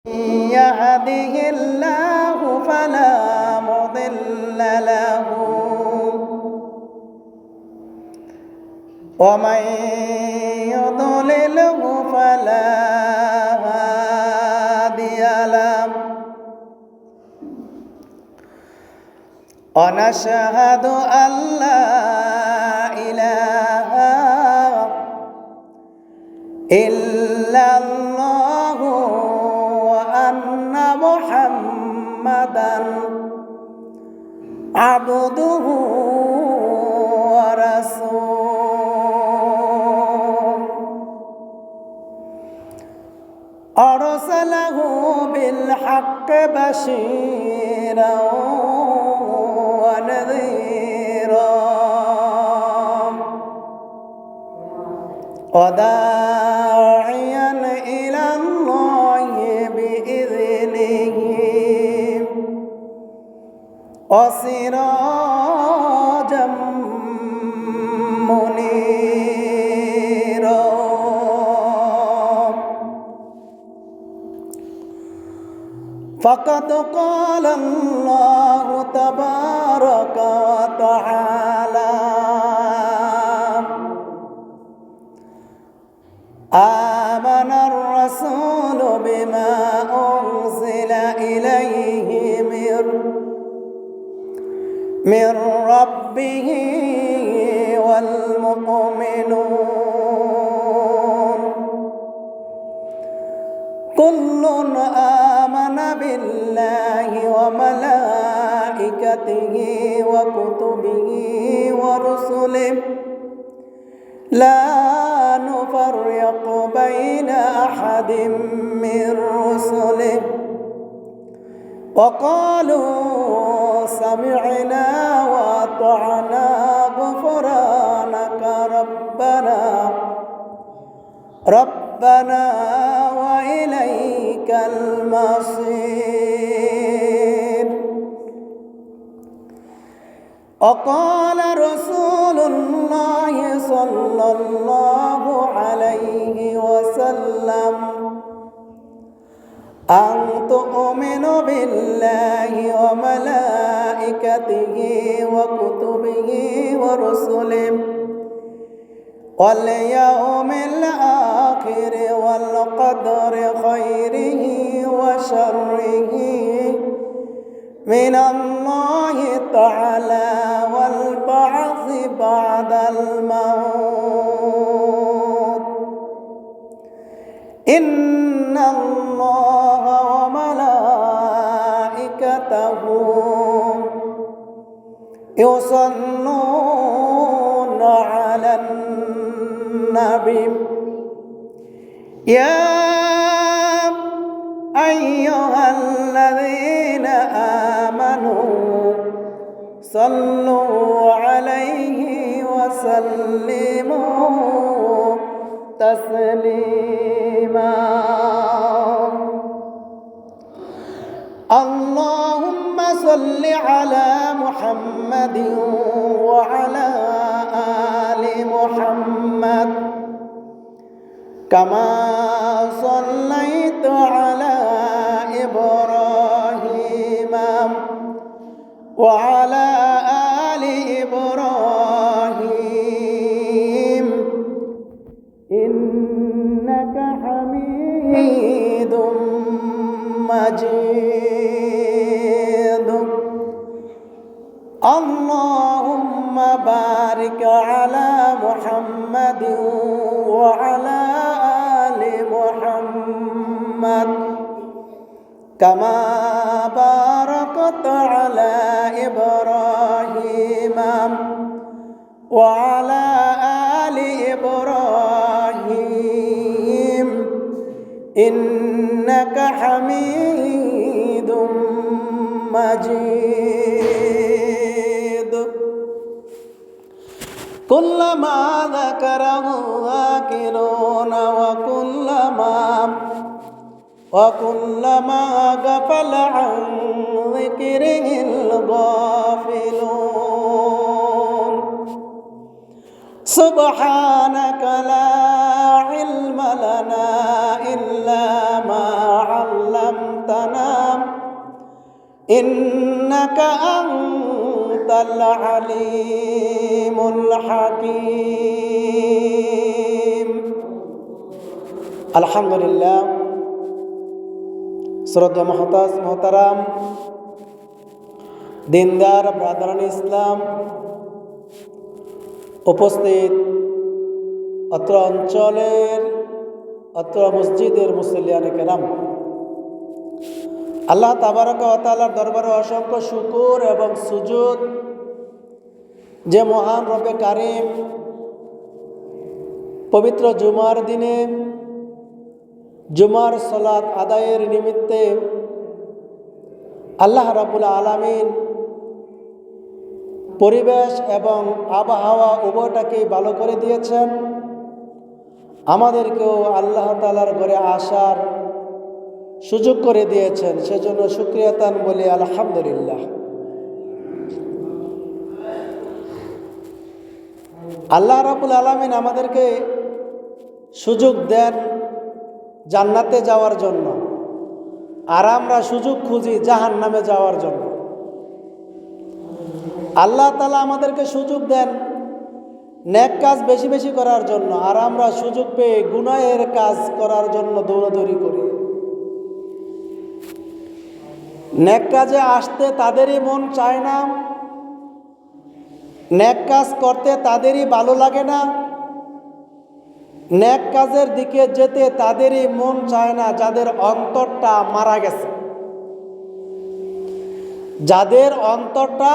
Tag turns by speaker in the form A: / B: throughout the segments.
A: يهده الله فلا مضل له ومن يضلله فلا هادي له ونشهد أن لا إله إلا الله وأن محمدا عبده ورسوله أرسله بالحق بشيرا ونذيرا وداعيا إلى الله بإذنه وسراجا منيرا فقد قال الله تبارك وتعالى آمن الرسول بما أنزل إليه من ربه والمؤمنون كل آمن بالله وملائكته وكتبه ورسله لا نفرق بين أحد من رسله وقالوا سمعنا وأطعنا غفرانك ربنا وإليك المصير وقال رسول الله صلى الله عليه وسلم أن تؤمن بالله وملائكته وكتبه ورسله واليوم الآخر والقدر خيره وشره من الله تعالى والبعث بعد الموت إن الله وملائكته يصلون على النبي يا أيها الذين آمنوا صلوا عليه وسلموا تسليما اللهم صل على محمد وعلى آل محمد كما صليت على إبراهيم وعلى آل إبراهيم إنك حميد مجيد اللهم بارك على محمد وعلى آل محمد كما باركت على إبراهيم وعلى آل إبراهيم إنك حميد مجيد كلما ذكره ذاكرون وكلما غفل عن ذكره الغافلون سبحانك لا علم لنا إلا ما علمتنا تنام إنك أنت العليم الحكيم الحمد لله শ্রদ্ধা মহতাজ মোহতারাম দিনদার ব্রাদারান ইসলাম উপস্থিত অত্র অঞ্চলের অত্র মসজিদের মুসল্লিয়ানে কেরাম, আল্লাহ তাবারক ওয়া তাআলার দরবারে অসংখ্য শুকর এবং সুজুদ যে মহান রবে কারিম পবিত্র জুমার দিনে জুমার সালাত আদায়ের নিমিত্তে আল্লাহ রাব্বুল আলামিন পরিবেশ এবং আবহাওয়া উভয়টাকেই ভালো করে দিয়েছেন। আমাদেরকেও আল্লাহ তাআলার ঘরে আসার সুযোগ করে দিয়েছেন, সেজন্য শুকরিয়াতান বলি আলহামদুলিল্লাহ। আল্লাহ রাব্বুল আলামিন আমাদেরকে সুযোগ দেন জান্নাতে যাওয়ার জন্য, আর আমরা সুযোগ খুঁজি জাহান্নামে যাওয়ার জন্য। আল্লাহ তাআলা আমাদেরকে সুযোগ দেন নেক কাজ বেশি বেশি করার জন্য, আর আমরা সুযোগ পেয়ে গুনাহের কাজ করার জন্য দৌড়াদৌড়ি করি। নেক কাজে আসতে তাদেরই মন চায় না, নেক কাজ করতে তাদেরই ভালো লাগে না, নেক কাজের দিকে যেতে তাদেরই মন চায় না যাদের অন্তরটা মারা গেছে, যাদের অন্তরটা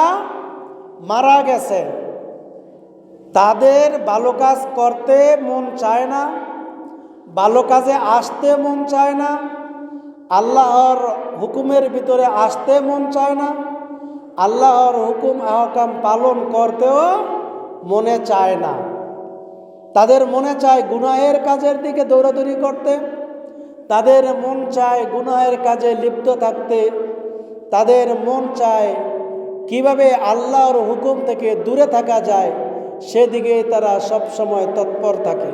A: মারা গেছে তাদের ভালো কাজ করতে মন চায় না, ভালো কাজে আসতে মন চায় না, আল্লাহর হুকুমের ভিতরে আসতে মন চায় না, আল্লাহর হুকুম আহকাম পালন করতেও মনে চায় না। তাদের মনে চায় গুনাহের কাজের দিকে দৌড়াদৌড়ি করতে, তাদের মন চায় গুনাহের কাজে লিপ্ত থাকতে, তাদের মন চায় কিভাবে আল্লাহর হুকুম থেকে দূরে থাকা যায় সেদিকে তারা সব সময় তৎপর থাকে।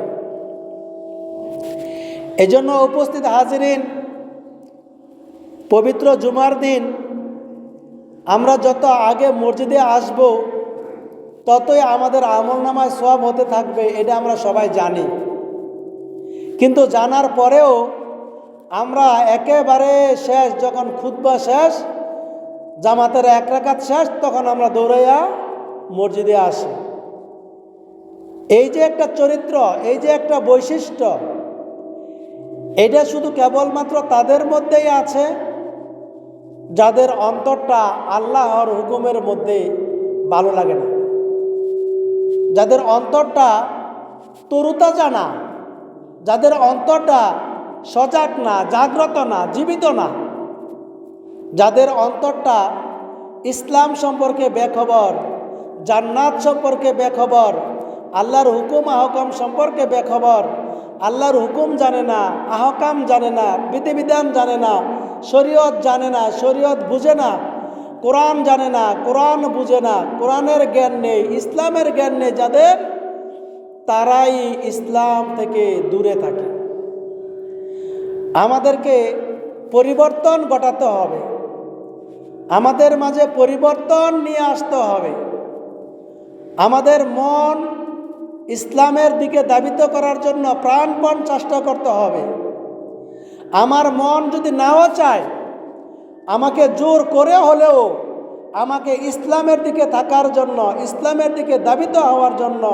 A: এজন্য উপস্থিত হাজিরিন, পবিত্র জুমার দিন আমরা যত আগে মসজিদে আসব ততই আমাদের আমলনামায় সওয়াব হতে থাকবে, এটা আমরা সবাই জানি। কিন্তু জানার পরেও আমরা একেবারে শেষ, যখন খুতবা শেষ, জামাতের এক রাকাত শেষ, তখন আমরা দৌড়াইয়া মসজিদে আসি। এই যে একটা চরিত্র, এই যে একটা বৈশিষ্ট্য, এটা শুধু কেবলমাত্র তাদের মধ্যেই আছে যাদের অন্তরটা আল্লাহর হুকুমের মধ্যে ভালো লাগে না, যাদের অন্তরটা তরুতাজা না, যাদের অন্তরটা সজাগ না, জাগ্রত না, জীবিত না, যাদের অন্তরটা ইসলাম সম্পর্কে বেখবর, জান্নাত সম্পর্কে বেখবর, আল্লাহর হুকুম আহকাম সম্পর্কে বেখবর, আল্লাহর হুকুম জানে না, আহকাম জানে না, বিধিবিধান জানে না, শরীয়ত জানে না, শরীয়ত বুঝে না, কোরআন জানে না, কোরআন বুঝে না, কোরআনের জ্ঞান নেই, ইসলামের জ্ঞান নেই যাদের, তারাই ইসলাম থেকে দূরে থাকে। আমাদেরকে পরিবর্তন ঘটাতে হবে, আমাদের মাঝে পরিবর্তন নিয়ে আসতে হবে। আমাদের মন ইসলামের দিকে ধাবিত করার জন্য প্রাণপণ চেষ্টা করতে হবে। আমার মন যদি নাও চায়, আমাকে জোর করে হলেও আমাকে ইসলামের দিকে থাকার জন্য, ইসলামের দিকে ধাবিত হওয়ার জন্য,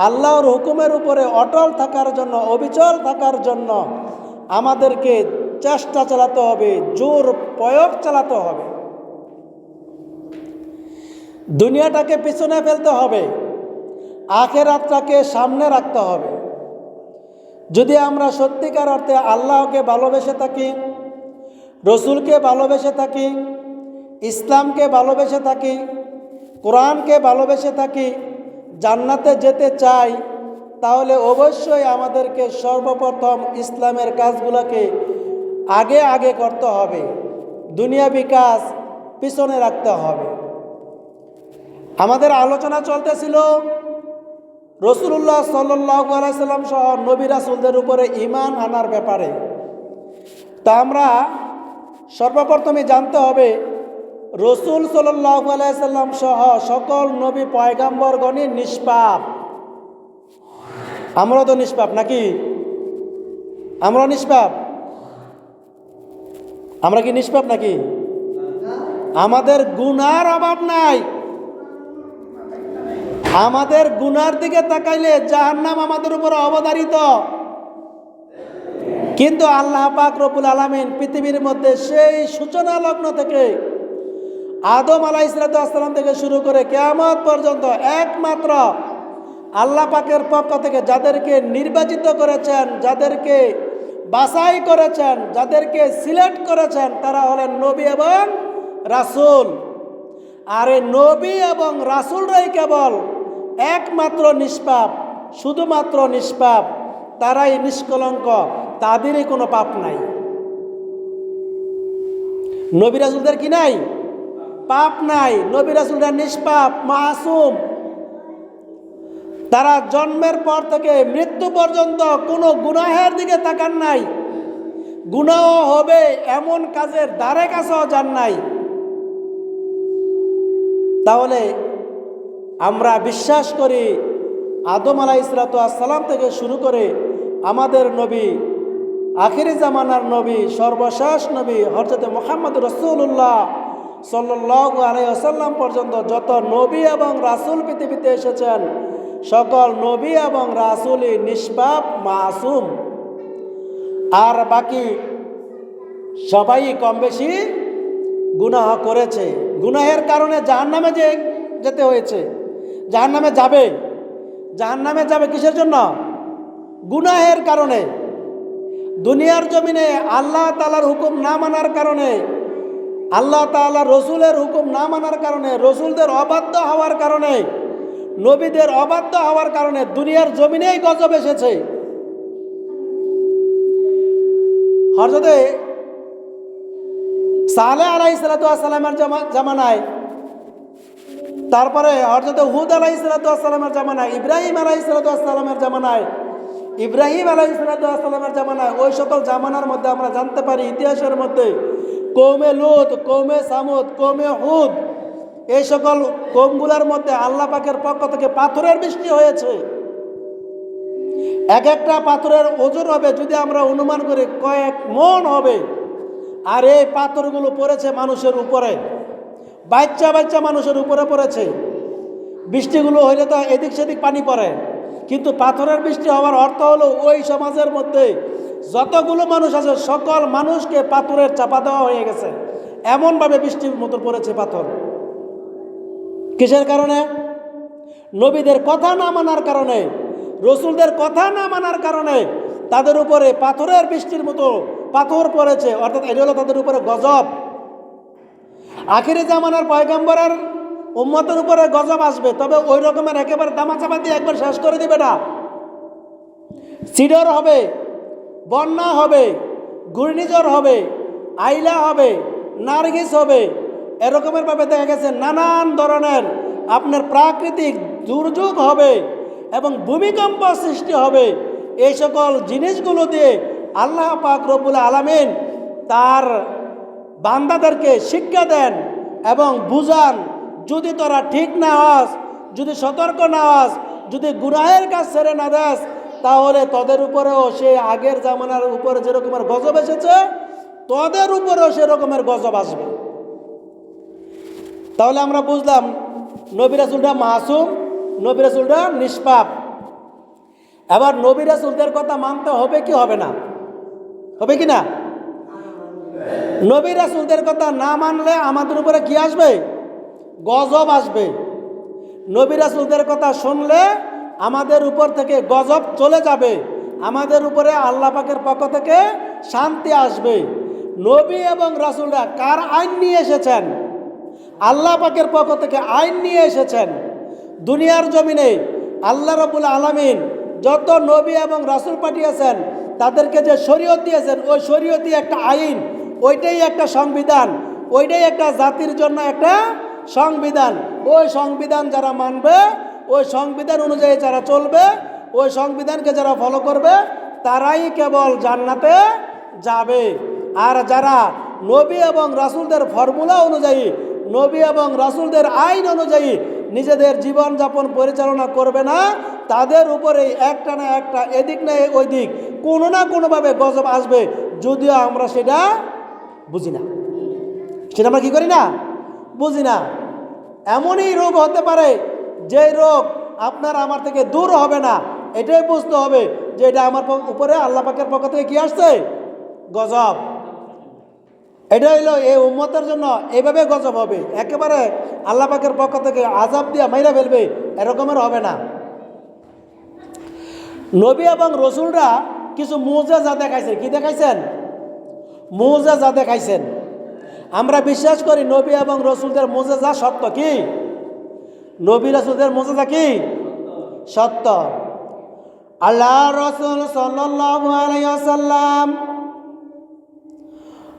A: আল্লাহর হুকুমের উপরে অটল থাকার জন্য, অবিচল থাকার জন্য আমাদেরকে চেষ্টা চালাতে হবে, জোর প্রয়োগ চালাতে হবে। দুনিয়াটাকে পিছনে ফেলতে হবে, আখিরাতটাকে সামনে রাখতে হবে। যদি আমরা সত্যিকার অর্থে আল্লাহকে ভালোবেসে থাকি, রসুলকে ভালোবেসে থাকি, ইসলামকে ভালোবেসে থাকি, কোরআনকে ভালোবেসে থাকি, জান্নাতে যেতে চাই, তাহলে অবশ্যই আমাদেরকে সর্বপ্রথম ইসলামের কাজগুলোকে আগে আগে করতে হবে, দুনিয়াবি কাজ পিছনে রাখতে হবে। আমাদের আলোচনা চলতেছিল রাসূলুল্লাহ সাল্লাল্লাহু আলাইহি সাল্লাম সহ নবী রাসূলদের উপরে ঈমান আনার ব্যাপারে। তা আমরা সর্বপ্রথমে জানতে হবে রসুল সাল্লাল্লাহু আলাইহি সাল্লাম সহ সকল নবী পয়গাম্বরগণই নিষ্পাপ। আমরা তো নিষ্পাপ নাকি? আমরা নিষ্পাপ? আমরা কি নিষ্পাপ নাকি? আমাদের গুনার অভাব নাই। আমাদের গুনার দিকে তাকাইলে জাহান্নাম আমাদের উপর অবধারিত। কিন্তু আল্লাহ পাক রব্বুল আলামিন পৃথিবীর মধ্যে সেই সূচনা লগ্ন থেকে আদম আলাইহিস সালাম থেকে শুরু করে কিয়ামত পর্যন্ত একমাত্র আল্লাহ পাকের পক্ষ থেকে যাদেরকে নির্বাচিত করেছেন, যাদেরকে বাছাই করেছেন, যাদেরকে সিলেক্ট করেছেন, তারা হলেন নবী এবং রাসূল। আর এই নবী এবং রাসূলরাই কেবল একমাত্র নিষ্পাপ, শুধুমাত্র নিষ্পাপ, তারাই নিষ্কলঙ্ক, তাদেরই কোনো পাপ নাই। নবী রাসূলদের কি নাই? পাপ নাই। নবী রাসূলরা নিষ্পাপ, মাসুম। তারা জন্মের পর থেকে মৃত্যু পর্যন্ত কোনো গুনাহের দিকে তাকান নাই, গুনাহ হবে এমন কাজের ধারে কাছেও যান নাই। তাহলে আমরা বিশ্বাস করি আদম আলাইহিস সালাম থেকে শুরু করে আমাদের নবী, আখিরি জামানার নবী, সর্বশেষ নবী হযরত মুহাম্মদ রাসূলুল্লাহ সাল্লাল্লাহু আলাইহি ওয়াসাল্লাম পর্যন্ত যত নবী এবং রাসূল পৃথিবীতে এসেছেন, সকল নবী এবং রাসূলই নিষ্পাপ, মাসুম। আর বাকি সবাই কম বেশি গুনাহ করেছে। গুনাহের কারণে জাহান্নামে যেতে হয়েছে, জাহান্নামে যাবে। জাহান্নামে যাবে কিসের জন্য? গুনাহের কারণে। দুনিয়ার জমিনে আল্লাহ তাআলার হুকুম না মানার কারণে, আল্লাহ তাআলা রসুলের হুকুম না মানার কারণে, রসুলদের অবাধ্য হওয়ার কারণে, নবীদের অবাধ্য হওয়ার কারণে দুনিয়ার জমিনেই গজব এসেছে। হযরতে সালেহ আলাইহিস সালামের জামানায়, তারপরে হযরত হুদ আলাইহিস সালামের জামানায়, ইব্রাহিম আলাইহিস সালামের জামানায়, ইব্রাহিম আলাইহিস সালামের জামানায়, ওই সকল জামানার মধ্যে আমরা জানতে পারি ইতিহাসের মধ্যে কওমে লূত, কওমে সামুদ, কওমে হুদ, এই সকল কওমগুলোর মধ্যে আল্লাহ পাকের পক্ষ থেকে পাথরের বৃষ্টি হয়েছে। এক একটা পাথরের ওজন হবে, যদি আমরা অনুমান করি, কয়েক মণ হবে। আর এই পাথরগুলো পড়েছে মানুষের উপরে, বাচ্চা বাচ্চা মানুষের উপরে পড়েছে। বৃষ্টিগুলো হইলে তো এদিক সেদিক পানি পড়ে, কিন্তু পাথরের বৃষ্টি হওয়ার অর্থ হলো ওই সমাজের মধ্যে যতগুলো মানুষ আছে সকল মানুষকে পাথরের চাপা দেওয়া হয়ে গেছে। এমনভাবে বৃষ্টির মতো পড়েছে পাথর। কিসের কারণে? নবীদের কথা না মানার কারণে, রসুলদের কথা না মানার কারণে তাদের উপরে পাথরের বৃষ্টির মতো পাথর পড়েছে। অর্থাৎ এটা হলো তাদের উপরে গজব। আখিরি জামানার পয়গম্বরের উম্মতের উপরে গজব আসবে, তবে ওই রকমের একেবারে দামাচাপা দিয়ে একবার শেষ করে দিবে না। সিডর হবে, বন্যা হবে, ঘূর্ণিঝড় হবে, আইলা হবে, নার্গিস হবে, এরকমের ভাবে দেখা গেছে নানান ধরনের আপনার প্রাকৃতিক দুর্যোগ হবে এবং ভূমিকম্প সৃষ্টি হবে। এই সকল জিনিসগুলো দিয়ে আল্লাহ পাক রব্বুল আলামিন তার বান্দাদেরকে শিক্ষা দেন এবং বুঝান, যদি তোরা ঠিক না হস, যদি সতর্ক না হস, যদি গুনাহের কাজ ছেড়ে না দেস, তাহলে তোদের উপরেও সেই আগের জামানার উপরে যেরকমের গজব এসেছে, তোদের উপরেও সেরকমের গজব আসবে। তাহলে আমরা বুঝলাম নবী রাসূলরা মাসুম, নবী রাসূলরা নিষ্পাপ। এবার নবী রাসূলদের কথা মানতে হবে কি হবে না? হবে কি না? নবী রাসূলদের কথা না মানলে আমাদের উপরে কি আসবে? গজব আসবে। নবী রাসূলদের কথা শুনলে আমাদের উপর থেকে গজব চলে যাবে, আমাদের উপরে আল্লাহ পাকের পক্ষ থেকে শান্তি আসবে। নবী এবং রাসূলরা কার আইন নিয়ে এসেছেন? আল্লাহ পাকের পক্ষ থেকে আইন নিয়ে এসেছেন। দুনিয়ার জমিনে আল্লাহ রাব্বুল আলামিন যত নবী এবং রাসূল পাঠিয়েছেন, তাদেরকে যে শরীয়ত দিয়েছেন, ওই শরীয়তই একটা আইন, ওইটাই একটা সংবিধান, ওইটাই একটা জাতির জন্য একটা সংবিধান। ওই সংবিধান যারা মানবে, ওই সংবিধান অনুযায়ী যারা চলবে, ওই সংবিধানকে যারা ফলো করবে, তারাই কেবল জান্নাতে যাবে। আর যারা নবী এবং রাসূলদের ফর্মুলা অনুযায়ী, নবী এবং রাসূলদের আইন অনুযায়ী নিজেদের জীবনযাপন পরিচালনা করবে না, তাদের উপরে একটা না একটা, এদিক না ওই দিক, কোনো না কোনোভাবে গজব আসবে, যদিও আমরা সেটা বুঝি না। সেটা আমরা কী করি না? বুঝি না। এমনই রোগ হতে পারে যে রোগ আপনার আমার থেকে দূর হবে না, এটাই বুঝতে হবে যে এটা আমার উপরে আল্লাহ পাকের পক্ষ থেকে কি আসছে? গজব। এটা হইলো এই উম্মতের জন্য এইভাবে গজব হবে, একেবারে আল্লাহ পাকের পক্ষ থেকে আযাব দিয়া মাইরা ফেলবে, এরকমের হবে না। নবী এবং রসুলরা কিছু মুজিজা দেখাইছে। কি দেখাইছেন? মুজিজা দেখাইছেন। আমরা বিশ্বাস করি নবী এবং রসুলদের মুজিজা সত্য। কি? নবী রাসূলদের মুজিজা কি? সত্য। আল্লাহ রাসূল সাল্লাল্লাহু আলাইহি ওয়াসাল্লাম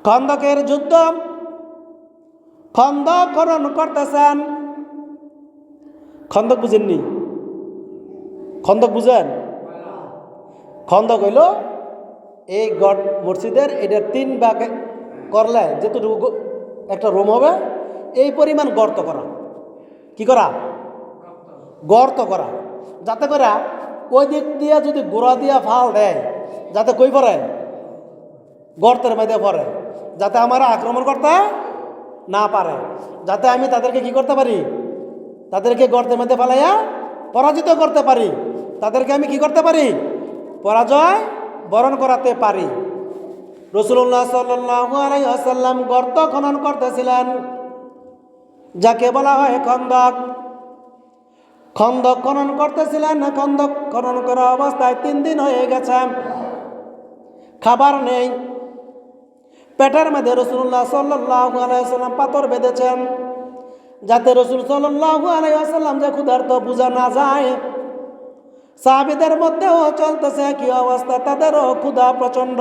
A: খন্দকের যুদ্ধ, খন্দক খনন করতেছেন। খন্দক বুঝেননি? খন্দক বুঝেন? খন্দক হইল এই গড় মসজিদের এটা 3 ভাগ করলে যেটুকু একটা রুম হবে এই পরিমাণ গর্ত করা। কি করা? গর্ত করা, যাতে করে ওই দিক দিয়ে যদি গোড়া দিয়া ফাল দেয়, যাতে কই পড়ে? গর্তের মধ্যে পড়ে, যাতে আমরা আক্রমণ করতে না পারে, যাতে আমি তাদেরকে কি করতে পারি? তাদেরকে গর্তের মধ্যে ফেলাইয়া পরাজিত করতে পারি, তাদেরকে আমি কি করতে পারি? পরাজয় বরণ করাতে পারি। রাসূলুল্লাহ সাল্লাল্লাহু আলাইহি ওয়াসাল্লাম গর্ত খনন করতেছিলেন, যাকে বলা হয় খন্দক। খন্দক খনন করতেছিলেন। খন্দক খনন করা অবস্থায় 3 দিন হয়ে গেছে, খাবার নেই। পেটের মধ্যে রাসূলুল্লাহ সাল্লাল্লাহু আলাইহি ওয়াসাল্লাম পাথর বেঁধেছেন, যাতে রাসূল সাল্লাল্লাহু আলাইহি ওয়াসাল্লাম যে ক্ষুধার্ত বোঝা না যায়। সাহাবীদের মধ্যেও চলতেছে কি অবস্থা, তাদেরও ক্ষুধা প্রচণ্ড,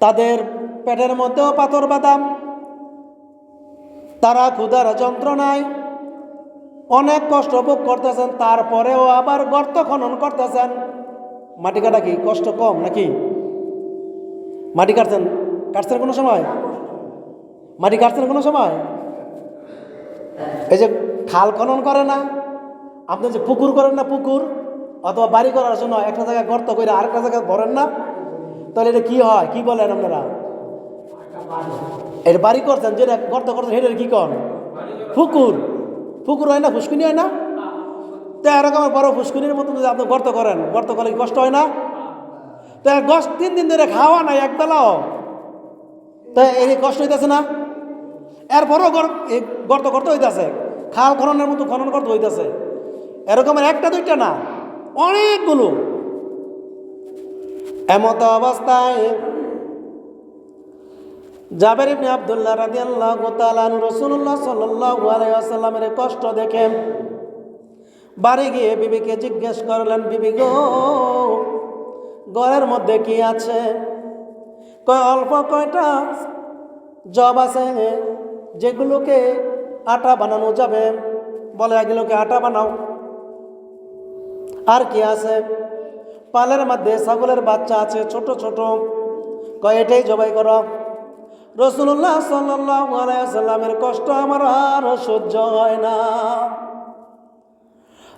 A: তাদের পেটের মধ্যেও পাথর বাঁধা, তারা ক্ষুধার যন্ত্রণায় অনেক কষ্ট ভোগ করতেছেন, তারপরেও আবার গর্ত খনন করতেছেন। মাটি কাটা কি কষ্ট কম নাকি? মাটি কাটছেন কোনো সময়? মাটি কাটছেন কোনো সময়? এই যে খাল খনন করে না, আপনি যে পুকুর করেন না, পুকুর অথবা বাড়ি করার জন্য একটা জায়গায় গর্ত করে আরেকটা জায়গায় ভরেন না, তাহলে এটা কি হয়? কি বলেন আপনারা? এটা বাড়ি করছেন, যেটা গর্ত করছেন সেটার কি কন? পুকুর। পুকুর হয় না? ফুসকুনি হয় না? তো এরকমের বড় ফুসকুনির মতন যদি আপনি গর্ত করেন, গর্ত করলে কষ্ট হয় না? তো 3 দিন ধরে খাওয়া নাই একবেলাও, তো এই কষ্ট হইতেছে না? এরপরও গর্ত করতে হইতেছে, খাল খননের মতো খনন করতে হইতেছে। এরকমের একটা দুইটা না, অনেকগুলো। এমত অবস্থায় জাবের ইবনে আব্দুল্লাহ রাদিয়াল্লাহু তাআলা আনহু রাসূলুল্লাহ সাল্লাল্লাহু আলাইহি ওয়াসাল্লামের কষ্ট দেখে বাড়ি গিয়ে বিবিকে জিজ্ঞেস করলেন, বিবি গো, ঘরের মধ্যে কি আছে? কয় অল্প কয়টা জব আছে যেগুলোকে আটা বানানো যাবে। বলে এগুলোকে আটা বানাও। আর কি আছে? পালের মধ্যে ছাগলের বাচ্চা আছে ছোট ছোট, কয় এটাই জবাই করো। রাসূলুল্লাহ সাল্লাল্লাহু আলাইহি ওয়াসাল্লামের কষ্ট আমার আর সহ্য হয় না।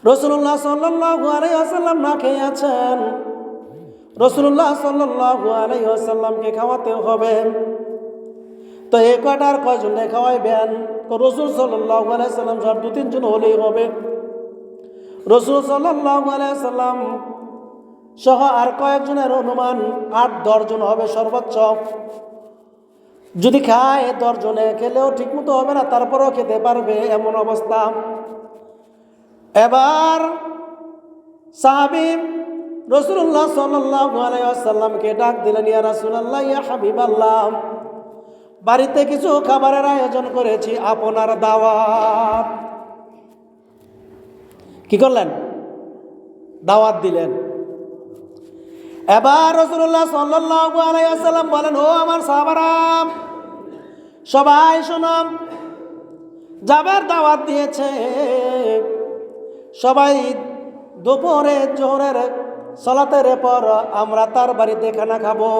A: রাসূলুল্লাহ সাল্লাল্লাহু আলাইহি ওয়াসাল্লাম না খেয়ে আছেন, রাসূলুল্লাহ সাল্লাল্লাহু আলাইহি ওয়াসাল্লামকে খাওয়াতে হবে। তো এই কয়টার কয়জনে খাওয়াইবেন? রাসূল সাল্লাল্লাহু আলাইহি ওয়াসাল্লাম সব 2-3 জন হলেই হবে। রাসূল সাল্লাল্লাহু আলাইহি ওয়াসাল্লাম সহ আর কয়েকজনের অনুমান 8-10 জন হবে সর্বোচ্চ। যদি খায় 10 জনে, খেলেও ঠিক মতো হবে না, তারপরেও খেতে পারবে এমন অবস্থা। এবার সাহাবী রাসূলুল্লাহ সাল্লাল্লাহু আলাইহি ওয়াসাল্লামকে ডাক দিলেন, ইয়া রাসূলুল্লাহ, ইয়া হাবিবাল্লাহ, বাড়িতে কিছু খাবারের আয়োজন করেছি, আপনার দাওয়াত। কি করলেন? দাওয়াত দিলেন। এবার রাসূলুল্লাহ সাল্লাল্লাহু আলাইহি ওয়াসাল্লাম বলেন, ও আমার সাহাবারা, সবাই শোনো, জাবের দাওয়াত দিয়েছে, সবাই দুপুরে জোহরের সালাতের পর আমরা তার বাড়িতে খানা খাবো।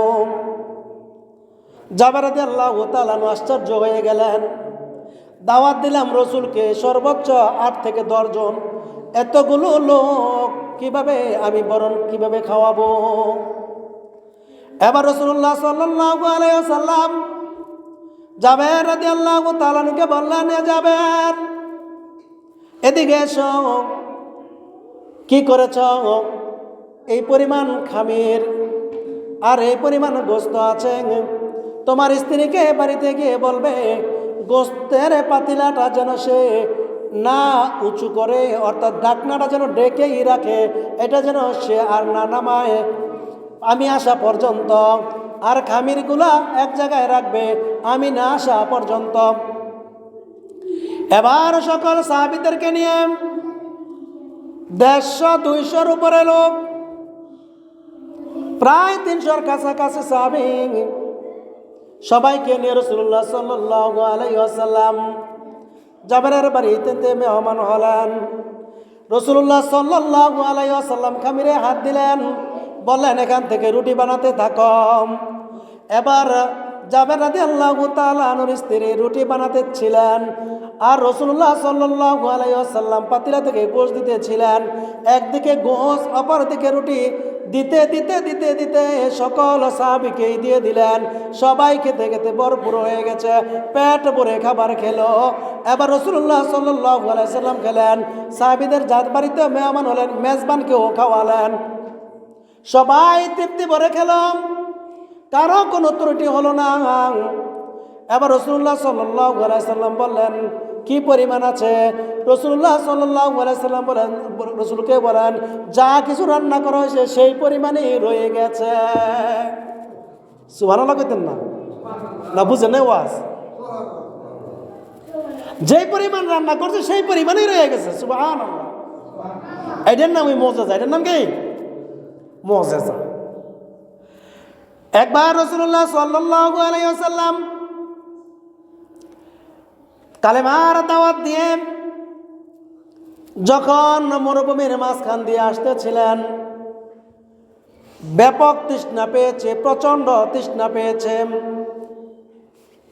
A: জাবের রাদিয়াল্লাহু তাআলা আনহু আশ্চর্য হয়ে গেলেন। দাওয়াত দিলাম রসুলকে সর্বোচ্চ 8 থেকে 10 জন, এতগুলো লোক কিভাবে আমি বরণ কিভাবে খাওয়াবো? এবার রাসূলুল্লাহ সাল্লাল্লাহু আলাইহি ওয়াসাল্লাম জাবের রাদিয়াল্লাহু তাআলা আনহুকে বললেন, এ জাবের, এদিকে এসো। কি করেছ? এই পরিমাণ খামির আর এই পরিমাণ গোস্ত আছে, তোমার স্ত্রীকে বাড়িতে গিয়ে বলবে গোস্তের পাতিলাটা যেন সে না উঁচু করে, অর্থাৎ ঢাকনাটা যেন ডেকেই রাখে, এটা যেন সে আর না নামায় আমি আসা পর্যন্ত, আর খামিরগুলা এক জায়গায় রাখবে আমি না আসা পর্যন্ত। এবার সকল সাহাবীদেরকে নিয়ে 150-200-র উপরে লোক, প্রায় 300-র কাছাকাছি সাহাবী, সবাইকে নিয়ে রাসূলুল্লাহ সাল্লাল্লাহু আলাইহি ওয়াসাল্লাম জাবেরের বাড়িতে মেহমান হলেন। রাসূলুল্লাহ সাল্লাল্লাহু আলাইহি ওয়াসাল্লাম খামিরে হাত দিলেন, বললেন এখান থেকে রুটি বানাতে থাকো। এবার জাবের রাদিয়াল্লাহু তাআলা আনহুর স্ত্রী রুটি বানাতে ছিলেন, আর রাসূলুল্লাহ সাল্লাল্লাহু আলাইহি ওয়াসাল্লাম পাতিলা থেকে গোশত দিতেছিলেন। একদিকে গোশত, অপরদিকে রুটি দিতে দিতে দিতে দিতে সকল সাহাবীকে দিয়ে দিলেন। সবাই খেতে খেতে ভরপুর হয়ে গেছে, পেট ভরে খাবার খেলো। এবার রাসূলুল্লাহ সাল্লাল্লাহু আলাইহি ওয়াসাল্লাম খেলেন, সাহাবীদের যার বাড়িতে মেহমান হলেন মেজবানকেও খাওয়ালেন। সবাই তৃপ্তি ভরে খেলাম, কারো কোনো ত্রুটি হলো না। এবার রাসূলুল্লাহ সাল্লাল্লাহু আলাইহি ওয়াসাল্লাম বললেন, কি পরিমাণ আছে? রাসূলুল্লাহ সাল্লাল্লাহু আলাইহি ওয়াসাল্লাম বলেন, রাসূলকে বলেন, যা কিছু রান্না করা হয়েছে সেই পরিমাণই রয়ে গেছে। সুবহানাল্লাহ কইতেন না? না বুঝেন না ওয়াজ? যেই পরিমাণ রান্না করছে সেই পরিমাণই রয়ে গেছে। সুবহানাল্লাহ। এটার নামই মুজিজা। এটার নাম কি? মুজিজা। একবার রাসূলুল্লাহ সাল্লাল্লাহু আলাইহি ওয়াসাল্লাম কালেমার দাওয়াত দিয়ে যখন মরুভূমির মাঝখান দিয়ে আসতেছিলেন, ব্যাপক তৃষ্ণা পেয়েছে, প্রচণ্ড তৃষ্ণা পেয়েছে।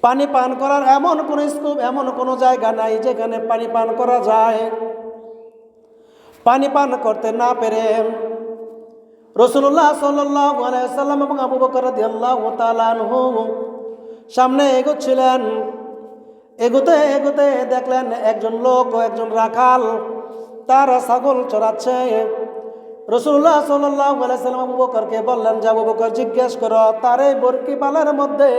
A: পানি পান করার এমন কোনো স্কোপ, এমন কোনো জায়গা নাই যেখানে পানি পান করা যায়। পানি পান করতে না পেরে রাসূলুল্লাহ সাল্লাল্লাহু আলাইহি ওয়াসাল্লাম এবং আবু বকর রাদিয়াল্লাহু তাআলা আনহু সামনে এগোচ্ছিলেন। এগোতে এগোতে দেখলেন একজন লোক ও একজন রাখাল তার ছাগল চড়াচ্ছে। রাসূলুল্লাহ সাল্লাল্লাহু আলাইহি ওয়াসাল্লাম আবু বকরকে বললেন যে, আবু বকর জিজ্ঞেস করো তার এই বরকি বালার মধ্যে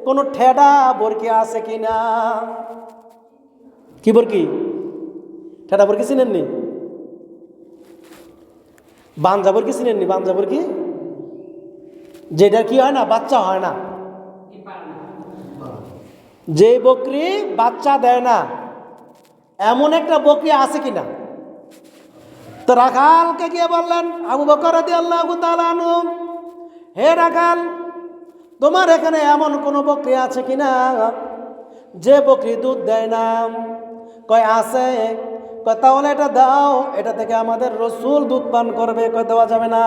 A: কোনো ঠেডা বরকি আছে কিনা। কি বরকি? ঠেডা বরকি চিনেননি? বাঞ্জা বরকি চিনেননি? বাঞ্জা বরকি যেটা কি হয় না, বাচ্চা হয় না, যে বকরি বাচ্চা দেয় না, এমন একটা বকরি আছে কিনা। তো রাখালকে গিয়ে বললেন, আবু বকর রাদিয়াল্লাহু তাআলা আনহু, হে রাখাল, তোমার এখানে এমন কোনো বকরি আছে কিনা যে বকরি দুধ দেয় না? কয় আছে। কয় তাহলে এটা দাও, এটা থেকে আমাদের রাসূল দুধ পান করবে। কয় দেওয়া যাবে না,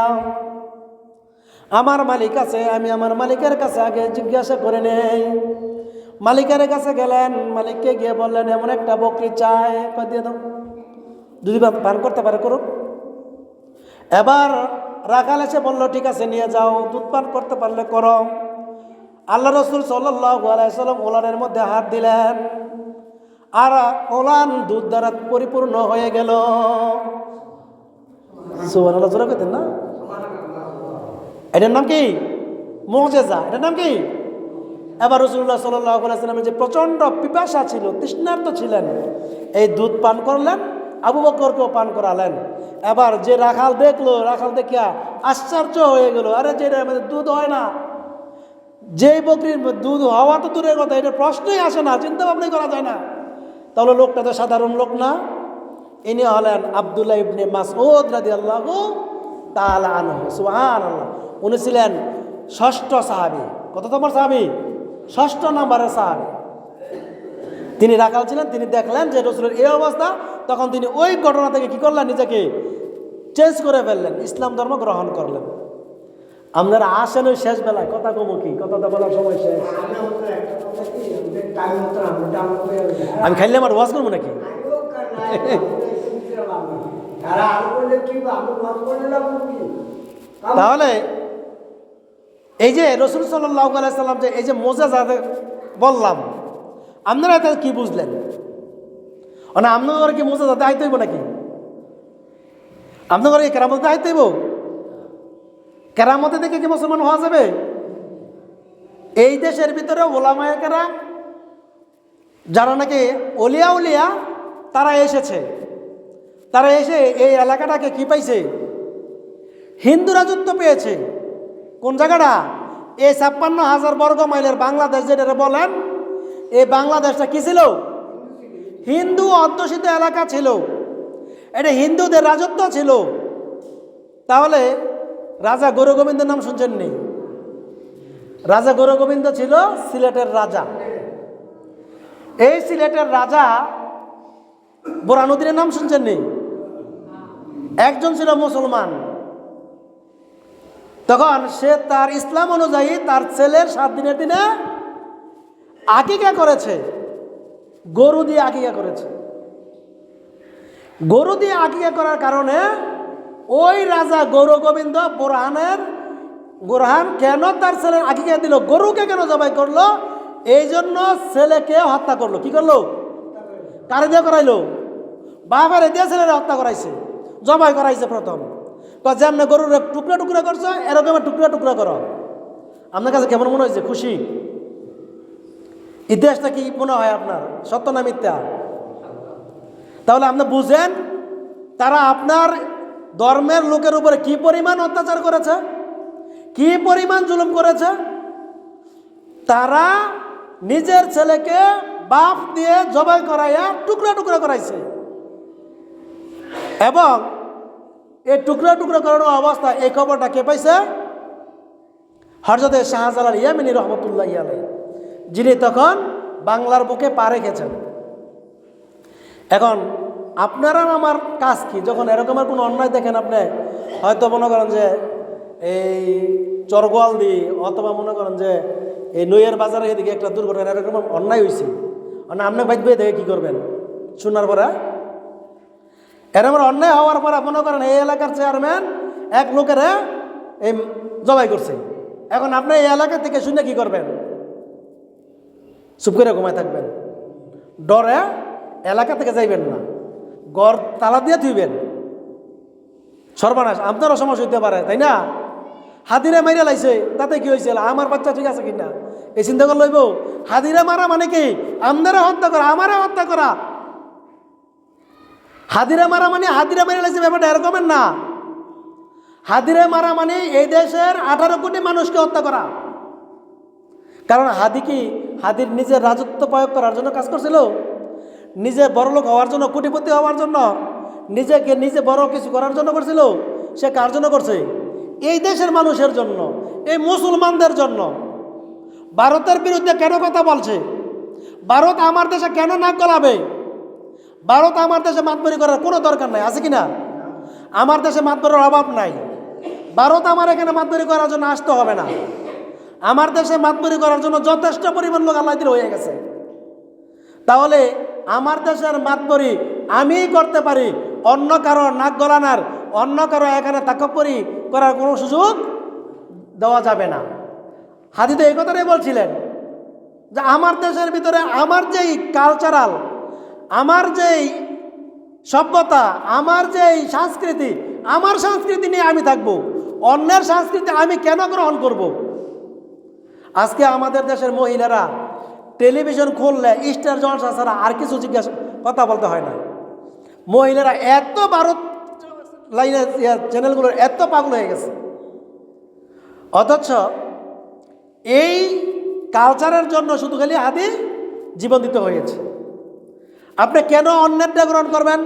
A: আমার মালিক আছে, আমি আমার মালিকের কাছে আগে জিজ্ঞাসা করে নেই। মালিকের কাছে গেলেন, মালিককে গিয়ে বললেন এমন একটা বকরি চাই। কয় দিয়ে দাও, যদি পান করতে পারে করুক। এবার রাখাল এসে বলল, ঠিক আছে নিয়ে যাও, দুধ পান করতে পারলে করো। আল্লাহ রাসূল সাল্লাল্লাহু আলাইহি ওয়াসাল্লাম ওলানের মধ্যে হাত দিলেন, আর ওলান দুধ দ্বারা পরিপূর্ণ হয়ে গেল। সুবহানাল্লাহ জোরে কইতেন না? এটার নাম কি? মুজিজা। এটার নাম কি? এবার রাসূলুল্লাহ সাল্লাল্লাহু আলাইহি ওয়াসাল্লামের যে প্রচণ্ড পিপাসা ছিল, তৃষ্ণার্ত ছিলেন, এই দুধ পান করলেন, আবু বকরকেও পান করালেন। এবার যে রাখাল দেখলো, রাখাল দেখিয়া আশ্চর্য হয়ে গেল, আরে যে আমাদের দুধ হয় না, যে বকরির দুধ হওয়া তো দূরের কথা, এটা প্রশ্নই আসে না, চিন্তা ভাবনা করা যায় না। তাহলে লোকটা তো সাধারণ লোক না। ইনি হলেন আব্দুল্লাহ ইবনে মাসউদ রাদিয়াল্লাহু তাআলা আনহু। সুবহানাল্লাহ। উনি ছিলেন 6ষ্ঠ সাহাবী। কত নম্বর সাহাবী? 6ষ্ঠ নম্বরের সাহাবী। তিনি রাখাল ছিলেন। তিনি দেখলেন যে রাসূলের এই অবস্থা, তখন তিনি ওই ঘটনা থেকে কি করলেন, নিজেকে চেঞ্জ করে ফেললেন, ইসলাম ধর্ম গ্রহণ করলেন। আপনারা আসেন ওই শেষ বেলায়, কথা কমো কি, কথাটা বলার সময় শেষ। আমি খাইলে আমার ওয়াজ করবো নাকি? তাহলে এই যে রাসূল সাল্লাল্লাহু আলাইহি সাল্লাম যে এই যে মুজিজা বললাম, আপনারা এটা কি বুঝলেন? মানে আপনাদের কি মুজিজা দেখাইতে হইব নাকি? আপনাদের কি কেরামত দেখাইতে হইব? কেরামতে দেখে কি মুসলমান হওয়া যাবে? এই দেশের ভিতরে ওলামায়ে কেরাম যারা নাকি ওলিয়া উলিয়া তারা এসেছে, তারা এসে এই এলাকাটাকে কি পাইছে? হিন্দু রাজত্ব পেয়েছে। কোন জায়গাটা? এই ৫৬,০০০ বর্গ মাইলের বাংলাদেশ যেটা বলেন, এই বাংলাদেশটা কি ছিল? হিন্দু অধ্যুষিত এলাকা ছিল, এটা হিন্দুদের রাজত্ব ছিল। তাহলে রাজা গৌরগোবিন্দের নাম শুনছেন নি? রাজা গৌরগোবিন্দ ছিল সিলেটের রাজা। এই সিলেটের রাজা বোরহানুদ্দিনের নাম শুনছেন নি? একজন ছিল মুসলমান। তখন সে তার ইসলাম অনুযায়ী তার ছেলের 7 দিনের দিনে আকিকা করেছে, গরু দিয়ে আকিকা করেছে। গরু দিয়ে আকিকা করার কারণে ওই রাজা গৌরগোবিন্দ বোরহান কেন তার ছেলের আকিকা দিল, গরুকে কেন জবাই করলো? এই জন্য ছেলেকে হত্যা করলো। কি করলো? কারে দিয়ে করাইলো? বাবারে দিয়ে ছেলেরা হত্যা করাইছে, জবাই করাইছে। প্রথম যেমন গরুর টুকরা টুকরা করছো, এরকম টুকরা টুকরা করো। আপনার কাছে কেমন মনে হয়েছে? খুশি? ইতিহাসটা কি মনে হয় আপনার, সত্য না মিথ্যা? তাহলে আপনি বুঝেন তারা আপনার ধর্মের লোকের উপরে কি পরিমাণ অত্যাচার করেছে, কি পরিমাণ জুলুম করেছে। তারা নিজের ছেলেকে বাপ দিয়ে জবাই করাইয়া টুকরা টুকরা করাইছে, এবং এই টুকরা টুকরা করানোর অবস্থা এই খবরটা কে পাইছে? হযরত শাহজালাল ইয়ামানী রহমতুল্লাহি আলাইহি, যিনি তখন বাংলার বুকে পা রেখেছেন। এখন আপনারা আমার কাজ কি? যখন এরকমের কোনো অন্যায় দেখেন, আপনি হয়তো মনে করেন যে এই চরগোয়ালদি অথবা মনে করেন যে এই নইয়ের বাজারে এদিকে একটা দুর্ঘটনা এরকম অন্যায় হয়েছে, মানে আপনি বাইক বয়ে দেখে কী করবেন? শোনার পরে এরকম অন্যায় হওয়ার পরে মনে করেন এই এলাকার চেয়ারম্যান এক লোকের এই জবাই করছে। এখন আপনি এই এলাকা থেকে শুনে কি করবেন? চুপ করে ঘুমায় থাকবেন, ডরে এলাকা থেকে যাইবেন না, ঘর তালা দিয়ে থুইবেন। সর্বনাশ, আপনারও সমস্যা হইতে পারে, তাই না? হাতিরে মাইরা লাইছে, তাতে কি হয়েছিল? আমার বাচ্চা ঠিক আছে কিনা এই চিন্তা করে লইব। হাতিরে মারা মানে কি? আপনারা হত্যা করা, আমারে হত্যা করা। হাতিরে মারা মানে হাতিরে মারা লাইছে, ব্যাপারটা এরকমের না। হাতিরে মারা মানে এই দেশের 18 কোটি মানুষকে হত্যা করা। কারণ হাতি কি হাতির নিজের রাজত্ব প্রয়োগ করার জন্য কাজ করছিল? নিজে বড়লোক হওয়ার জন্য, কোটিপতি হওয়ার জন্য, নিজেকে নিজে বড় কিছু করার জন্য করছিল? সে কার জন্য করছে? এই দেশের মানুষের জন্য, এই মুসলমানদের জন্য। ভারতের বিরুদ্ধে কেন কথা বলছে? ভারত আমার দেশে কেন নাক গলাবে? ভারত আমার দেশে মাতবরি করার কোনো দরকার নাই, আছে কিনা? আমার দেশে মাতবরের অভাব নাই। ভারত আমার এখানে মাতবরি করার জন্য আসতে হবে না। আমার দেশে মাতবরি করার জন্য যথেষ্ট পরিমাণ লোক আল্লাহ দিলে হয়ে গেছে। তাহলে আমার দেশের মাতবরি আমিই করতে পারি, অন্য কারো নাক গলানোর, অন্য কারো এখানে তাকব্বরি করার কোনো সুযোগ দেওয়া যাবে না। হাদি তো এই কথাটাই বলছিলেন যে আমার দেশের ভিতরে আমার যেই কালচারাল, আমার যেই সভ্যতা, আমার যেই সংস্কৃতি, আমার সংস্কৃতি নিয়ে আমি থাকবো, অন্যের সংস্কৃতি আমি কেন গ্রহণ করব? আজকে আমাদের দেশের মহিলারা টেলিভিশন খুললে স্টার জলসা ছাড়া আর কিছু জিজ্ঞাসা কথা বলতে হয় না। মহিলারা এত ভারত লাইনের চ্যানেলগুলোর এত পাগল হয়ে গেছে, অথচ এই কালচারের জন্য শুধু খালি হাদি জীবন দিতে হয়েছে। আপনি কেন অন্যেরটা গ্রহণ করবেন?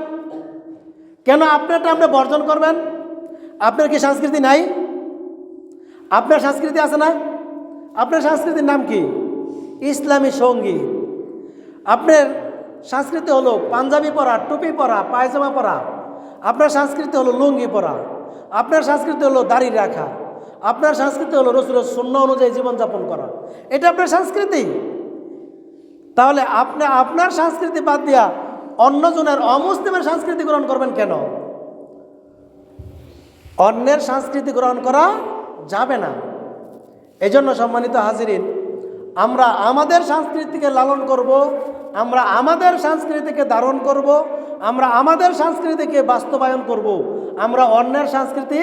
A: কেন আপনারটা আপনি বর্জন করবেন? আপনার কি সংস্কৃতি নাই? আপনার সংস্কৃতি আছে না? আপনার সংস্কৃতির নাম কি? ইসলামী সঙ্গীত। আপনার সংস্কৃতি হলো পাঞ্জাবি পরা, টুপি পরা, পায়জামা পরা। আপনার সংস্কৃতি হলো লুঙ্গি পরা। আপনার সংস্কৃতি হলো দাড়ি রাখা। আপনার সংস্কৃতি হলো রসুলের সুন্নাহ অনুযায়ী জীবনযাপন করা, এটা আপনার সংস্কৃতি। তাহলে আপনি আপনার সংস্কৃতি বাদ দিয়া অন্যজনের অমুসলিমের সংস্কৃতি গ্রহণ করবেন কেন? অন্যের সংস্কৃতি গ্রহণ করা যাবে না। এজন্য সম্মানিত হাজিরিন, আমরা আমাদের সংস্কৃতিকে লালন করব, আমরা আমাদের সংস্কৃতিকে ধারণ করব, আমরা আমাদের সংস্কৃতিকে বাস্তবায়ন করব, আমরা অন্যের সংস্কৃতি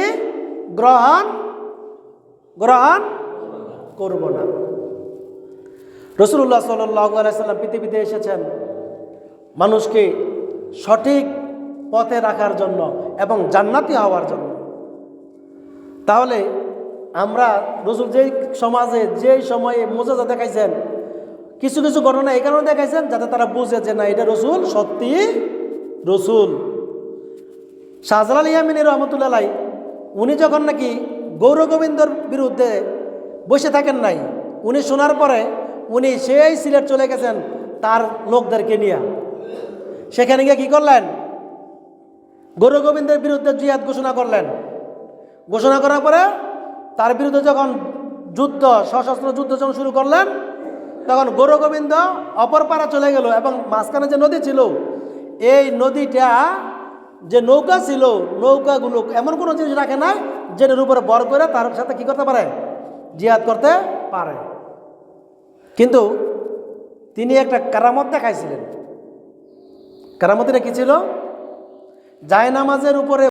A: গ্রহণ করব না। রাসূলুল্লাহ সাল্লাল্লাহু আলাইহি সাল্লাম পৃথিবীতে এসেছেন মানুষকে সঠিক পথে রাখার জন্য এবং জান্নাতি হওয়ার জন্য। তাহলে আমরা রসুল যেই সমাজে যেই সময়ে মুজিজা দেখাইছেন, কিছু কিছু ঘটনা এই কারণে দেখাইছেন যাতে তারা বুঝে যে না, এটা রসুল সত্যি রসুল। শাহজালাল ইয়ামিনী রহমতুল্লাহ আলাইহি উনি যখন নাকি গৌরগোবিন্দর বিরুদ্ধে বসে থাকেন নাই, উনি শোনার পরে উনি সেই সিলেট চলে গেছেন তার লোকদেরকে নিয়ে। সেখানে গিয়ে কী করলেন? গৌরগোবিন্দের বিরুদ্ধে জিহাদ ঘোষণা করলেন। ঘোষণা করার পরে তার বিরুদ্ধে যখন সশস্ত্র যুদ্ধ যখন শুরু করলেন, তখন গৌরগোবিন্দ অপর পাড়া চলে গেল এবং মাঝখানে যে নদী ছিল, এই নদীটা যে নৌকা ছিল, নৌকাগুলো এমন কোনো জিনিস রাখে না যেটার উপরে বর করে তার সাথে কি করতে পারে? জিহাদ করতে পারে। কিন্তু তিনি একটা কারামত দেখাইছিলেন। কারামতিটা কি ছিল? জায়নামাজের উপরে